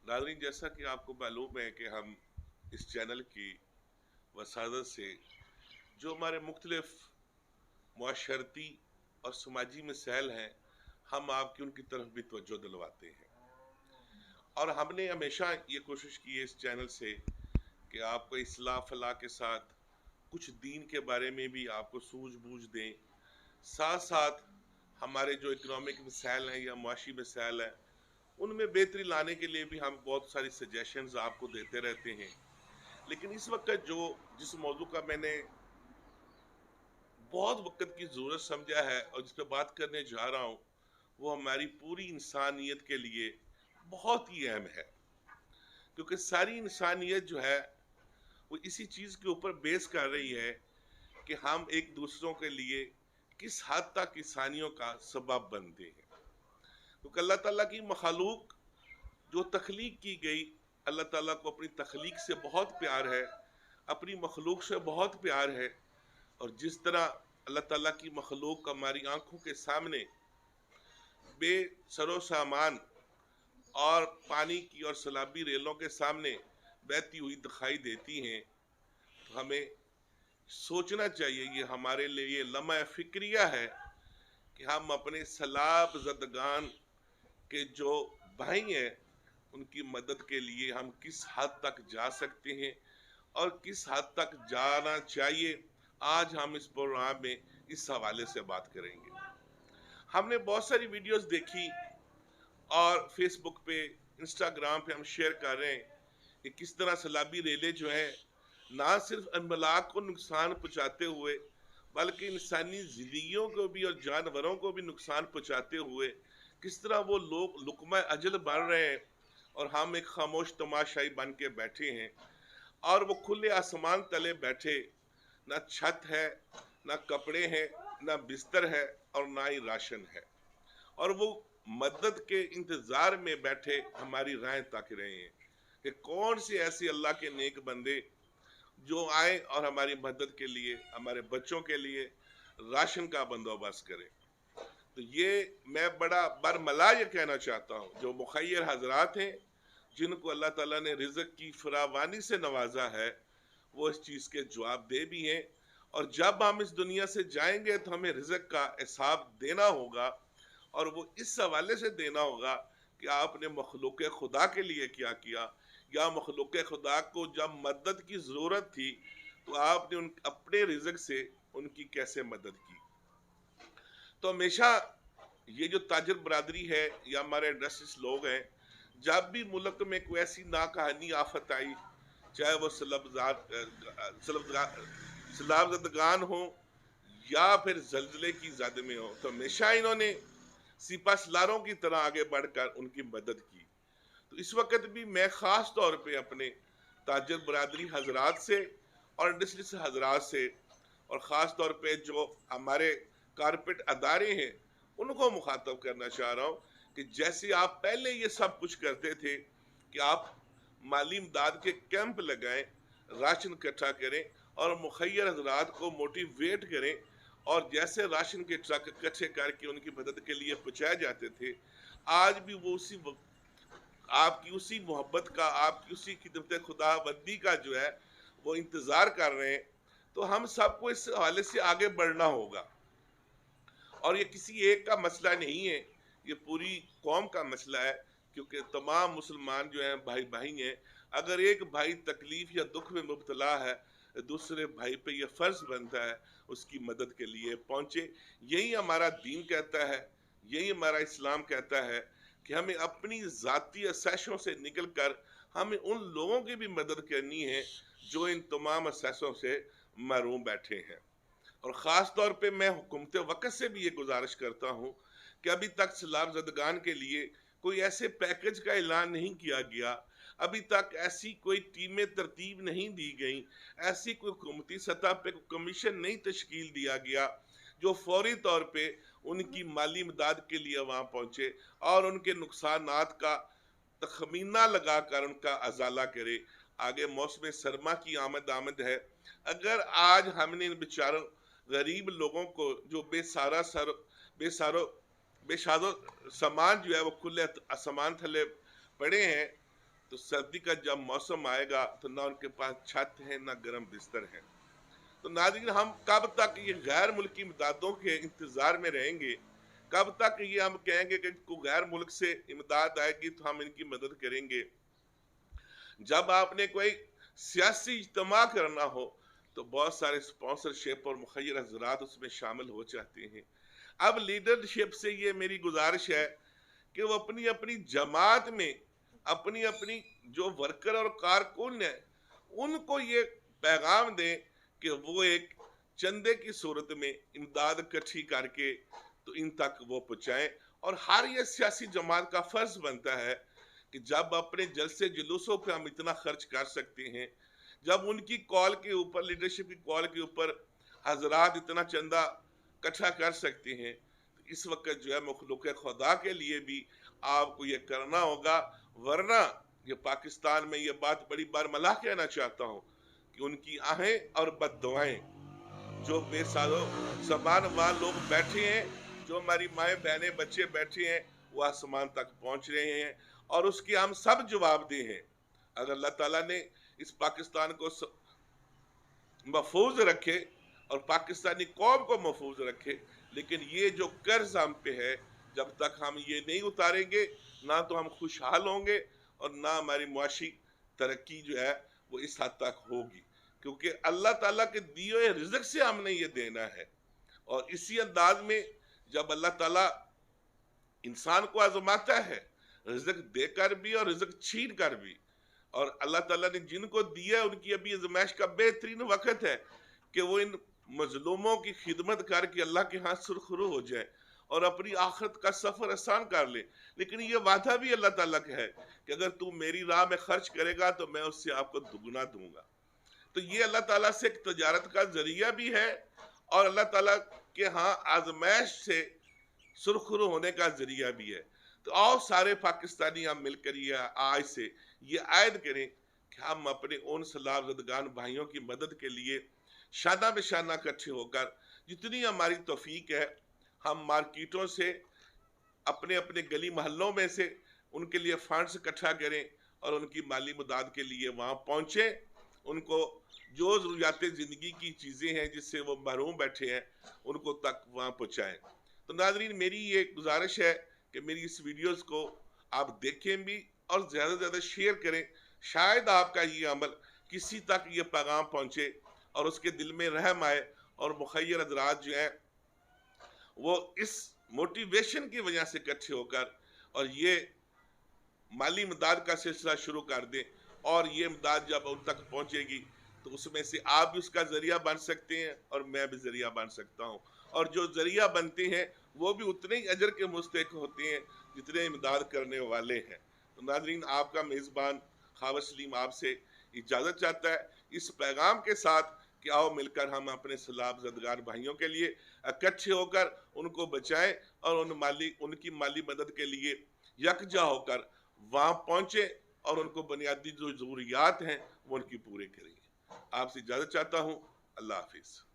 नाज़रीन, जैसा कि आपको मालूम है कि हम इस चैनल की वसादत से जो हमारे मुख्तलिफ मुआशरती और समाजी मसाइल हैं, हम आपकी उनकी तरफ भी तवज्जो दिलवाते हैं। और हमने हमेशा ये कोशिश की है इस चैनल से कि आपको इस्लाह फलाह के साथ कुछ दीन के बारे में भी आपको सूझबूझ दें, साथ साथ हमारे जो इकनॉमिक मसाइल हैं या मुआशी मसाइल हैं उनमें बेहतरी लाने के लिए भी हम बहुत सारी सजेशंस आपको देते रहते हैं। लेकिन इस वक्त जो जिस मौजू का मैंने बहुत वक्त की ज़रूरत समझा है और जिस पर बात करने जा रहा हूँ, वो हमारी पूरी इंसानियत के लिए बहुत ही अहम है, क्योंकि सारी इंसानियत जो है वो इसी चीज़ के ऊपर बेस कर रही है कि हम एक दूसरों के लिए किस हद तक इंसानियों का सबब बनते हैं। क्योंकि अल्लाह ताला की मखलूक जो तख्लीक की गई, अल्लाह ताला को अपनी तख्लीक से बहुत प्यार है, अपनी मखलूक से बहुत प्यार है। और जिस तरह अल्लाह ताला की मखलूक हमारी आंखों के सामने बेसरो सामान और पानी की और सैलाबी रेलों के सामने बहती हुई दिखाई देती हैं, तो हमें सोचना चाहिए, ये हमारे लिए ये लम्हा फिक्रिया है कि हम अपने सैलाब ज़दगान के जो भाई हैं उनकी मदद के लिए हम किस हद तक जा सकते हैं और किस हद तक जाना चाहिए। आज हम इस प्रोग्राम में इस हवाले से बात करेंगे। हमने बहुत सारी वीडियोस देखी और फेसबुक पे, इंस्टाग्राम पे हम शेयर कर रहे हैं कि किस तरह सैलाबी रेलें जो हैं ना सिर्फ अनमलाक को नुकसान पहुंचाते हुए बल्कि इंसानी जिंदगियों को भी और जानवरों को भी नुकसान पहुंचाते हुए किस तरह वो लोग लुकमा अजल बन रहे हैं और हम एक खामोश तमाशाई बन के बैठे हैं। और वो खुले आसमान तले बैठे, ना छत है, ना कपड़े हैं, ना बिस्तर है और ना ही राशन है, और वो मदद के इंतजार में बैठे हमारी राहें ताक रहे हैं कि कौन से ऐसे अल्लाह के नेक बंदे जो आए और हमारी मदद के लिए, हमारे बच्चों के लिए राशन का बंदोबस्त करें। तो ये मैं बड़ा बरमला ये कहना चाहता हूँ, जो मुखय्यर हजरात हैं जिनको अल्लाह ताला ने रिज़्क़ की फरावानी से नवाजा है, वो इस चीज़ के जवाब दे भी हैं। और जब हम इस दुनिया से जाएंगे तो हमें रिज़्क़ का हिसाब देना होगा, और वो इस हवाले से देना होगा कि आपने मखलूक खुदा के लिए क्या किया, या मखलूक खुदा को जब मदद की ज़रूरत थी तो आपने उन अपने रिज़्क़ से उनकी कैसे मदद की। तो हमेशा ये जो ताजर बरादरी है या हमारे इंडस्ट्रीज लोग हैं, जब भी मुल्क में कोई ऐसी नाकहानी आफत आई, चाहे वो सलाबजदगान हो या फिर जल्जले की जद में हो, तो हमेशा इन्होंने सिपा सलारों की तरह आगे बढ़कर उनकी मदद की। तो इस वक्त भी मैं ख़ास तौर पे अपने ताजर बरादरी हजरात से और इंडस्ट्री हजरात से, और ख़ास तौर पे जो हमारे कारपेट अदारे हैं, उनको मुखातब करना चाह रहा हूँ कि जैसे आप पहले ये सब कुछ करते थे कि आप माली इमदाद के कैंप लगाएं, राशन इकट्ठा करें और मुखय्यर हजरात को मोटिवेट करें, और जैसे राशन के ट्रक इकट्ठे करके उनकी मदद के लिए पहुँचाए जाते थे, आज भी वो उसी आपकी उसी मोहब्बत का, आपकी उसी खिदमत खुदाबंदी का जो है वो इंतज़ार कर रहे हैं। तो हम सबको इस हवाले से आगे बढ़ना होगा, और ये किसी एक का मसला नहीं है, ये पूरी कौम का मसला है, क्योंकि तमाम मुसलमान जो हैं भाई भाई हैं। अगर एक भाई तकलीफ या दुख में मुब्तला है, दूसरे भाई पे ये फ़र्ज़ बनता है उसकी मदद के लिए पहुँचे। यही हमारा दीन कहता है, यही हमारा इस्लाम कहता है कि हमें अपनी ज़ाती असैशों से निकल कर हमें उन लोगों की भी मदद करनी है जो इन तमाम असैशों से महरूम बैठे हैं। और ख़ास तौर पे मैं हुकूमत वक़्त से भी ये गुजारिश करता हूँ कि अभी तक सैलाब ज़दगान के लिए कोई ऐसे पैकेज का ऐलान नहीं किया गया, अभी तक ऐसी कोई टीमें तरतीब नहीं दी गई, ऐसी कोई हुकूमती सतह पे कमीशन नहीं तश्कील दिया गया जो फौरी तौर पे उनकी माली इमदाद के लिए वहाँ पहुँचे और उनके नुकसानात का तखमीना लगा कर उनका अजाला करे। आगे मौसम सरमा की आमद है, अगर आज हमने इन बेचारों गरीब लोगों को जो बेसारो सामान जो है वो खुले आसमान थले पड़े हैं, तो सर्दी का जब मौसम आएगा तो ना उनके पास छत है ना गर्म बिस्तर है। तो नाज़रीन, हम कब तक ये गैर मुल्की इमदादों के इंतजार में रहेंगे? कब तक ये हम कहेंगे कि को गैर मुल्क से इमदाद आएगी तो हम इनकी मदद करेंगे? जब आपने कोई सियासी इज्तिमा करना हो तो बहुत सारे स्पॉन्सरशिप और मुखय्यर हज़रात उसमें शामिल हो जाते हैं। अब लीडरशिप से ये मेरी गुजारिश है कि वो अपनी अपनी जमात में अपनी अपनी जो वर्कर और कारकुन है उनको ये पैगाम दें कि वो एक चंदे की सूरत में इमदाद इकट्ठी करके तो इन तक वो पहुंचाएं। और हर ये सियासी जमात का फर्ज बनता है कि जब अपने जलसे जुलूसों पे हम इतना खर्च कर सकते हैं, जब उनकी कॉल के ऊपर, लीडरशिप की कॉल के ऊपर हजरात इतना चंदा इकट्ठा कर सकते हैं, तो इस वक्त जो है मखलूक खुदा के लिए भी आपको ये करना होगा। वरना ये पाकिस्तान में ये बात बड़ी बारमला कहना चाहता हूँ कि उनकी आहें और बद्दुआएं जो बेसारो समान वहाँ लोग बैठे हैं, जो हमारी माएँ बहनें बच्चे बैठे हैं, वो आसमान तक पहुँच रहे हैं और उसके हम सब जवाबदेह हैं। अगर अल्लाह ताला ने इस पाकिस्तान को महफूज रखे और पाकिस्तानी कौम को महफूज रखे, लेकिन ये जो कर्ज हम पे है, जब तक हम ये नहीं उतारेंगे ना तो हम खुशहाल होंगे और ना हमारी मुआशी तरक्की जो है वो इस हद तक होगी, क्योंकि अल्लाह ताला के दिए हुए रिज़्क से हमने ये देना है। और इसी अंदाज में जब अल्लाह ताला इंसान को आजमाता है, रिज़्क देकर भी और रिज़्क छीन कर भी, और अल्लाह ताला ने जिनको दिया उनकी अभी आजमाइश का बेहतरीन वक्त है कि वो इन मजलूमों की खिदमत करके अल्लाह के हाथ सुरखरू हो जाए और अपनी आखिरत का सफर आसान कर ले। लेकिन ये वादा भी अल्लाह ताला का है कि अगर तू मेरी राह में खर्च करेगा तो मैं उससे आपको दुगना दूंगा। तो ये अल्लाह ताला से एक तजारत का जरिया भी है और अल्लाह ताला के यहाँ आजमाइश से सुरखरू होने का जरिया भी है। तो आओ सारे पाकिस्तानी हम मिलकर ये आज से ये आयद करें कि हम अपने उन सलाफज़दगान भाइयों की मदद के लिए शाना बेशाना इकट्ठे होकर जितनी हमारी तौफीक है, हम मार्केटों से, अपने अपने गली मोहल्लों में से उनके लिए फंड्स इकट्ठा करें और उनकी माली मदद के लिए वहाँ पहुँचे, उनको जो ज़रूरियात ज़िंदगी की चीज़ें हैं जिससे वो महरूम बैठे हैं उनको तक वहाँ पहुँचाएँ। तो नाज़रीन, मेरी ये गुजारिश है कि मेरी इस वीडियोस को आप देखें भी और ज़्यादा से ज़्यादा शेयर करें। शायद आपका ये अमल किसी तक ये पैगाम पहुँचे और उसके दिल में रहम आए और मुखय्यर हज़रात जो हैं वो इस मोटिवेशन की वजह से इकट्ठे होकर और ये माली इमदाद का सिलसिला शुरू कर दें। और ये इमदाद जब उन तक पहुँचेगी तो उसमें से आप भी उसका ज़रिया बन सकते हैं और मैं भी ज़रिया बन सकता हूँ, और जो ज़रिया बनते हैं वो भी उतने ही अजर के मुस्तहिक होते हैं जितने इमदाद करने वाले हैं। तो नाज़रीन, आपका मेज़बान खावर सलीम आपसे इजाज़त चाहता है इस पैगाम के साथ कि आओ मिलकर हम अपने सलाफज़दगान भाइयों के लिए इकट्ठे होकर उनको बचाएं और उनकी माली मदद के लिए यकजा होकर वहाँ पहुँचे और उनको बुनियादी जो ज़रूरियात हैं वो उनकी पूरे करेंगे। आपसे इजाज़त चाहता हूँ। अल्लाह हाफिज़।